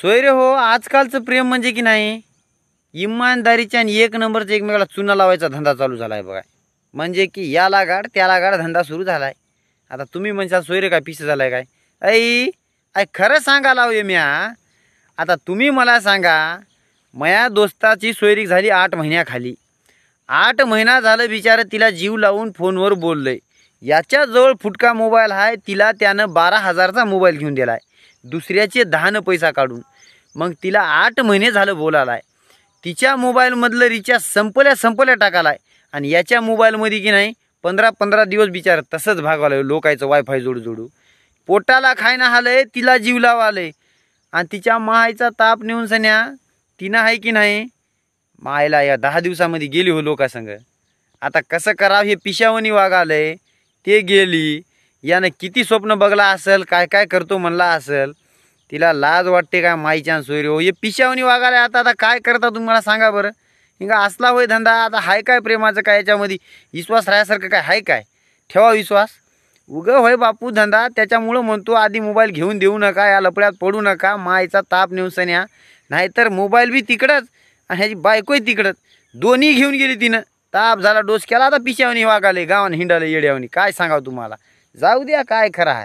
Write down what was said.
सोयरे हो, आजकालचं प्रेम म्हणजे की नाही इमानदारीच्या आणि एक नंबरचा एकमेकाला चुना लावायचा धंदा चालू झाला आहे बघा. म्हणजे की याला गाड त्याला गाड धंदा सुरू झालाय. आता तुम्ही म्हणशाल सोयरे काय पिसे झालाय काय? ऐ ऐ खरं सांगा लावूये म्या. आता तुम्ही मला सांगा, माया दोस्ताची सोयरीक झाली 8 महिन्याखाली. 8 महिना झालं बिचारं तिला जीव लावून फोनवर बोललंय. याच्याजवळ फुटका मोबाईल आहे, तिला त्यानं 12,000चा मोबाईल घेऊन दिलाय, दुसऱ्याचे 10 पैसा काढून. मग तिला 8 महिने झालं बोलालाय. तिच्या मोबाईलमधलं रिचार्ज संपल्या टाकालाय आणि याच्या मोबाईलमध्ये की नाही 15 दिवस बिचार तसंच भागवालंय लोकायचं वायफाय जोडू. पोटाला खायना हालय, तिला जीव लावालय. आणि तिच्या मायचा ताप नेऊन सन्या तिनं आहे की नाही मायला या 10 दिवसामध्ये गेली हो लोकांसंग. आता कसं करावं हे पिशावणी वागालय. ते गेली, यानं किती स्वप्न बघला असेल, काय काय करतो म्हणला असेल. तिला लाज वाटते का माईच्या सोयरी हो? हे पिशावणी वागाले. आता काय करता तुम्ही मला सांगा बरं. हिंगा असला होय धंदा. आता हाय काय प्रेमाचं काय याच्यामध्ये विश्वास राहायसारखं काय हाय काय? ठेवा विश्वास. उगं होय बापू धंदा. त्याच्यामुळं म्हणतो आधी मोबाईल घेऊन देऊ नका, या लपड्यात पडू नका. माईचा ताप नेऊन सन्या, नाहीतर मोबाईल बी तिकडंच आणि ह्याची बायकोही तिकडंच. दोन्ही घेऊन गेली तिनं. ताप झाला, डोस केला. आता पिशावणी वागाले, गावान हिंडाले येड्यावणी. काय सांगावं तुम्हाला. जाऊ द्या, काय खरं आहे.